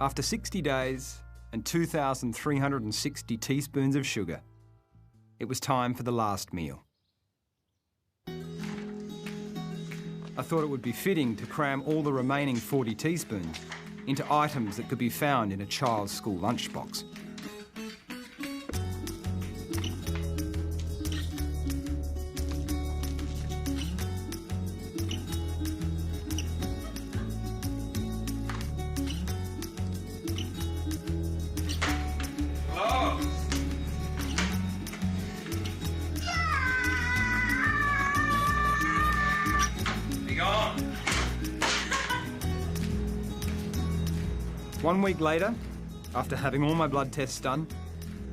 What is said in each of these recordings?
After 60 days and 2,360 teaspoons of sugar, it was time for the last meal. I thought it would be fitting to cram all the remaining 40 teaspoons into items that could be found in a child's school lunchbox. One week later, after having all my blood tests done,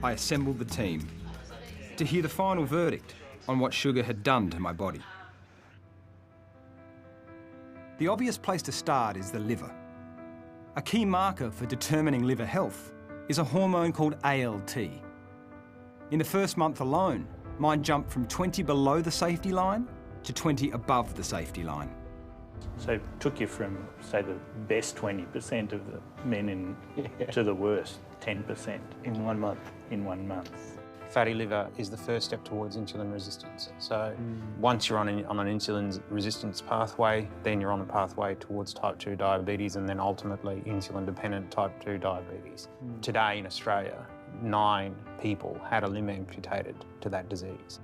I assembled the team to hear the final verdict on what sugar had done to my body. The obvious place to start is the liver. A key marker for determining liver health is a hormone called ALT. In the first month alone, mine jumped from 20 below the safety line to 20 above the safety line. So it took you from, say, the best 20% of the men to the worst 10%. In 1 month. In 1 month. Fatty liver is the first step towards insulin resistance. So once you're on an insulin resistance pathway, then you're on a pathway towards type 2 diabetes and then ultimately insulin-dependent type 2 diabetes. Today in Australia, 9 people had a limb amputated to that disease.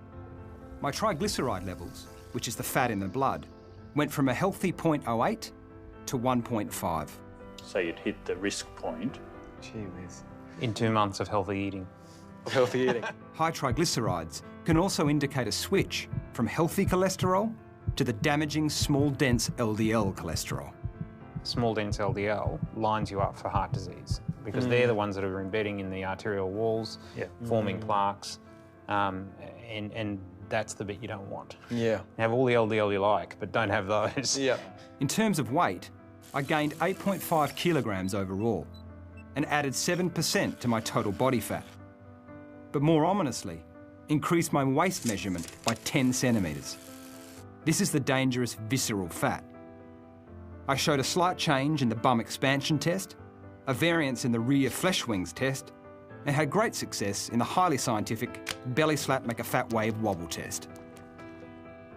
My triglyceride levels, which is the fat in the blood, went from a healthy 0.08 to 1.5. So you'd hit the risk point. Gee whiz. In 2 months of healthy eating. Healthy eating. High triglycerides can also indicate a switch from healthy cholesterol to the damaging small dense LDL cholesterol. Small dense LDL lines you up for heart disease because they're the ones that are embedding in the arterial walls, forming plaques, and that's the bit you don't want. Yeah. Have all the LDL you like, but don't have those. Yeah. In terms of weight, I gained 8.5 kilograms overall and added 7% to my total body fat. But more ominously, increased my waist measurement by 10 centimetres. This is the dangerous visceral fat. I showed a slight change in the bum expansion test, a variance in the rear flesh wings test, and had great success in the highly scientific belly slap make a fat wave wobble test.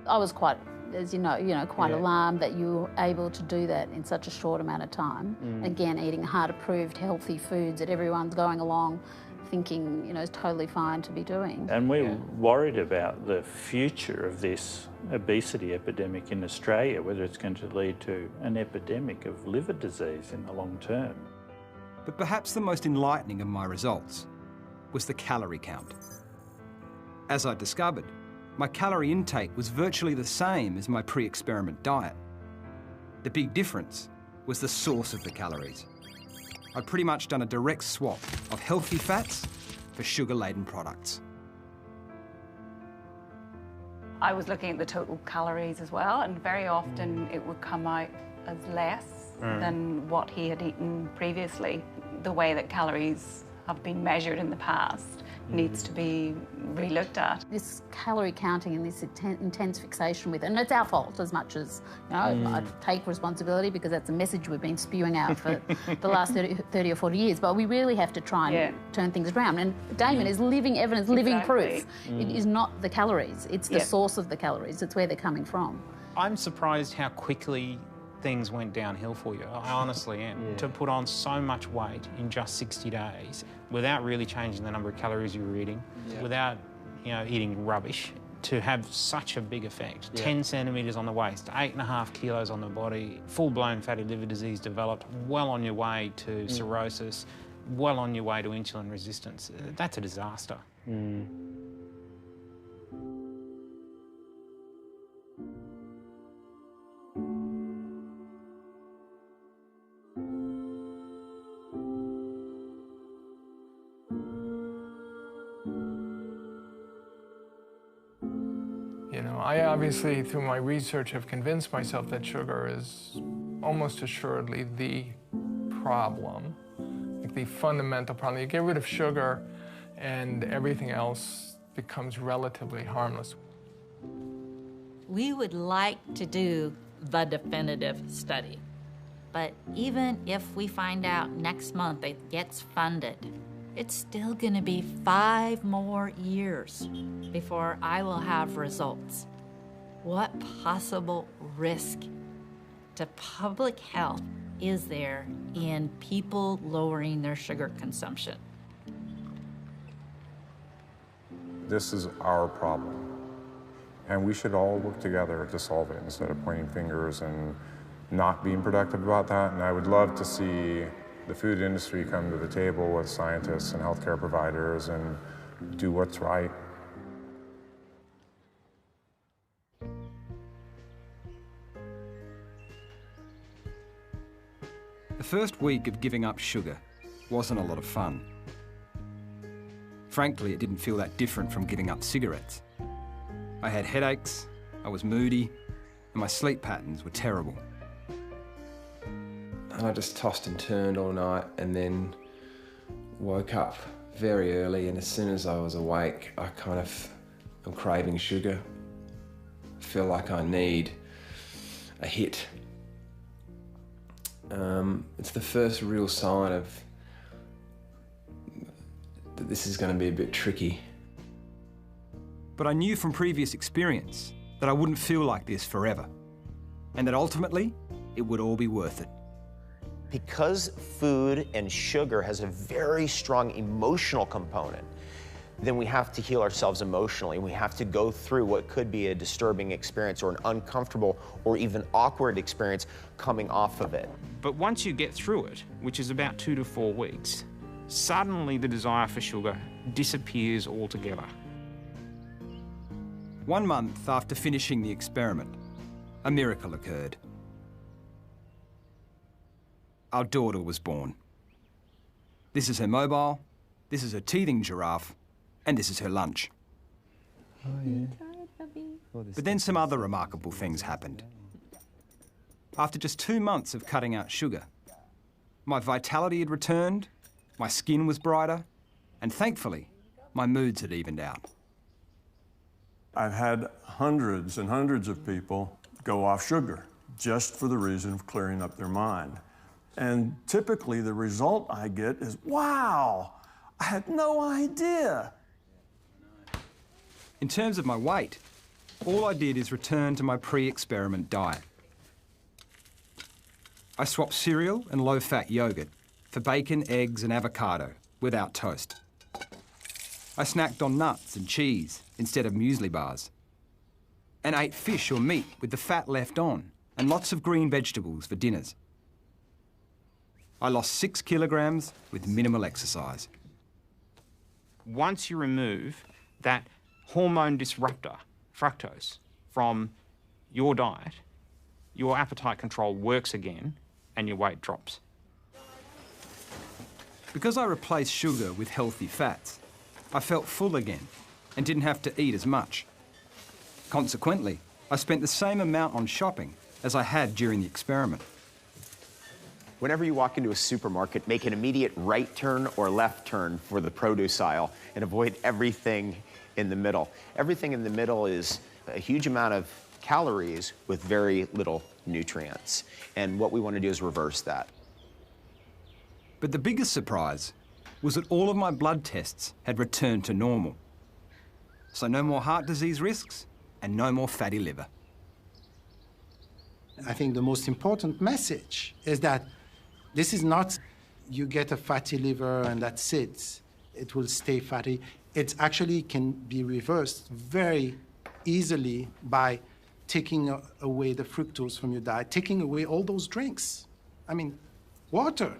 I was quite, as you know, quite alarmed that you were able to do that in such a short amount of time. Again, eating hard-approved healthy foods that everyone's going along thinking, is totally fine to be doing. And we're worried about the future of this obesity epidemic in Australia, whether it's going to lead to an epidemic of liver disease in the long term. But perhaps the most enlightening of my results was the calorie count. As I discovered, my calorie intake was virtually the same as my pre-experiment diet. The big difference was the source of the calories. I'd pretty much done a direct swap of healthy fats for sugar-laden products. I was looking at the total calories as well, and very often it would come out as less than what he had eaten previously. The way that calories have been measured in the past needs to be re-looked at. This calorie counting and this intense fixation with it, and it's our fault as much as, I take responsibility because that's a message we've been spewing out for the last 30 or 40 years, but we really have to try and turn things around. And Damon is living evidence, living proof. It is not the calories, it's the source of the calories, it's where they're coming from. I'm surprised how quickly things went downhill for you. I honestly am. To put on so much weight in just 60 days without really changing the number of calories you were eating, without eating rubbish, to have such a big effect. 10 centimetres on the waist, 8.5 kilos on the body, full-blown fatty liver disease developed, well on your way to cirrhosis, well on your way to insulin resistance. That's a disaster. I obviously, through my research, have convinced myself that sugar is almost assuredly the problem, like the fundamental problem. You get rid of sugar and everything else becomes relatively harmless. We would like to do the definitive study. But even if we find out next month it gets funded, it's still gonna be 5 more years before I will have results. What possible risk to public health is there in people lowering their sugar consumption? This is our problem, and we should all work together to solve it instead of pointing fingers and not being productive about that. And I would love to see the food industry come to the table with scientists and healthcare providers and do what's right. The first week of giving up sugar wasn't a lot of fun. Frankly, it didn't feel that different from giving up cigarettes. I had headaches, I was moody, and my sleep patterns were terrible. I just tossed and turned all night and then woke up very early, and as soon as I was awake, I kind of am craving sugar. I feel like I need a hit. It's the first real sign of that this is going to be a bit tricky. But I knew from previous experience that I wouldn't feel like this forever, and that ultimately it would all be worth it. Because food and sugar has a very strong emotional component, then we have to heal ourselves emotionally. We have to go through what could be a disturbing experience or an uncomfortable or even awkward experience coming off of it. But once you get through it, which is about 2 to 4 weeks, suddenly the desire for sugar disappears altogether. 1 month after finishing the experiment, a miracle occurred. Our daughter was born. This is her mobile, this is her teething giraffe, and this is her lunch. Oh, yeah. But then some other remarkable things happened. After just 2 months of cutting out sugar, my vitality had returned, my skin was brighter, and thankfully, my moods had evened out. I've had hundreds and hundreds of people go off sugar just for the reason of clearing up their mind. And typically the result I get is, wow, I had no idea. In terms of my weight, all I did is return to my pre-experiment diet. I swapped cereal and low-fat yogurt for bacon, eggs and avocado without toast. I snacked on nuts and cheese instead of muesli bars, and ate fish or meat with the fat left on, and lots of green vegetables for dinners. I lost 6 kilograms with minimal exercise. Once you remove that hormone disruptor, fructose, from your diet, your appetite control works again and your weight drops. Because I replaced sugar with healthy fats, I felt full again and didn't have to eat as much. Consequently, I spent the same amount on shopping as I had during the experiment. Whenever you walk into a supermarket, make an immediate right turn or left turn for the produce aisle and avoid everything in the middle. Everything in the middle is a huge amount of calories with very little nutrients. And what we want to do is reverse that. But the biggest surprise was that all of my blood tests had returned to normal. So no more heart disease risks and no more fatty liver. I think the most important message is that this is not you get a fatty liver and that's it. It will stay fatty. It actually can be reversed very easily by taking away the fructose from your diet, taking away all those drinks. I mean, water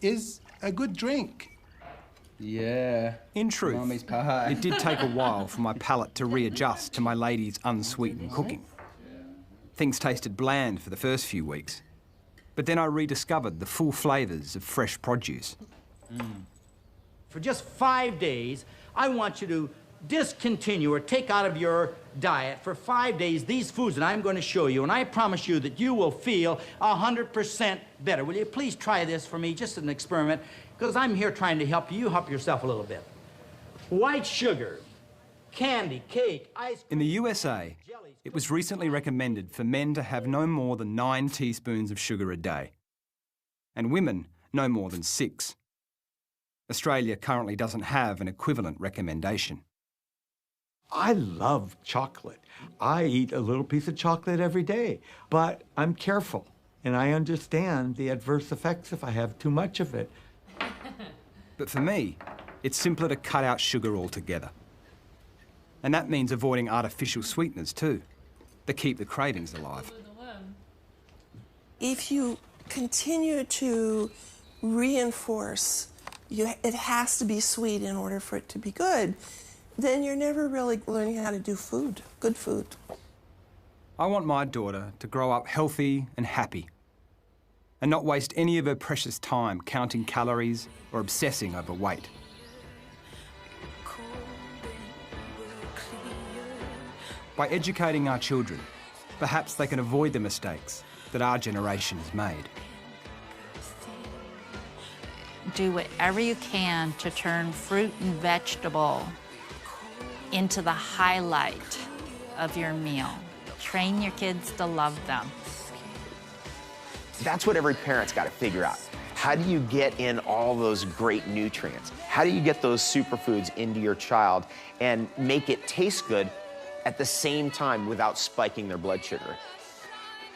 is a good drink. Yeah. In truth, Mummy's pie. it did take a while for my palate to readjust to my lady's unsweetened cooking. Things tasted bland for the first few weeks, but then I rediscovered the full flavours of fresh produce. For just 5 days, I want you to discontinue or take out of your diet for 5 days these foods that I'm going to show you, and I promise you that you will feel 100% better. Will you please try this for me, just as an experiment, because I'm here trying to help you. You help yourself a little bit. White sugar, candy, cake, ice cream. In the USA, it was recently recommended for men to have no more than 9 teaspoons of sugar a day. and women no more than 6. Australia currently doesn't have an equivalent recommendation. I love chocolate. I eat a little piece of chocolate every day, but I'm careful, and I understand the adverse effects if I have too much of it. But for me, it's simpler to cut out sugar altogether. And that means avoiding artificial sweeteners too, that keep the cravings alive. If you continue to reinforce it has to be sweet in order for it to be good, then you're never really learning how to do food, good food. I want my daughter to grow up healthy and happy, and not waste any of her precious time counting calories or obsessing over weight. By educating our children, perhaps they can avoid the mistakes that our generation has made. Do whatever you can to turn fruit and vegetable into the highlight of your meal. Train your kids to love them. That's what every parent's got to figure out. How do you get in all those great nutrients? How do you get those superfoods into your child and make it taste good at the same time without spiking their blood sugar?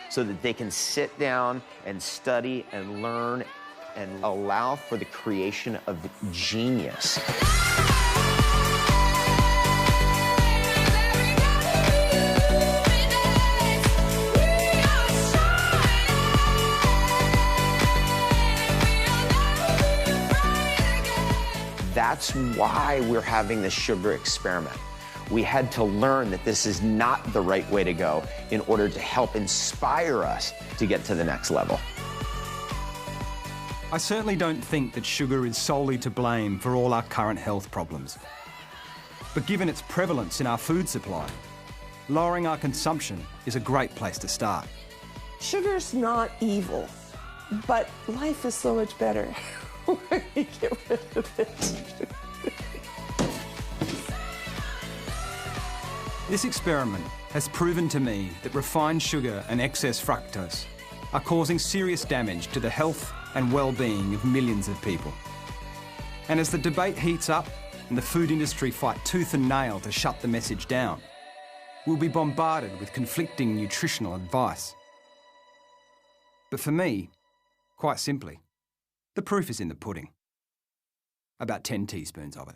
So that they can sit down and study and learn and allow for the creation of genius. That's why we're having this sugar experiment. We had to learn that this is not the right way to go in order to help inspire us to get to the next level. I certainly don't think that sugar is solely to blame for all our current health problems. But given its prevalence in our food supply, lowering our consumption is a great place to start. Sugar's not evil, but life is so much better when you get rid of it. This experiment has proven to me that refined sugar and excess fructose are causing serious damage to the health and well-being of millions of people. And as the debate heats up and the food industry fight tooth and nail to shut the message down, we'll be bombarded with conflicting nutritional advice. But for me, quite simply, the proof is in the pudding. About 10 teaspoons of it.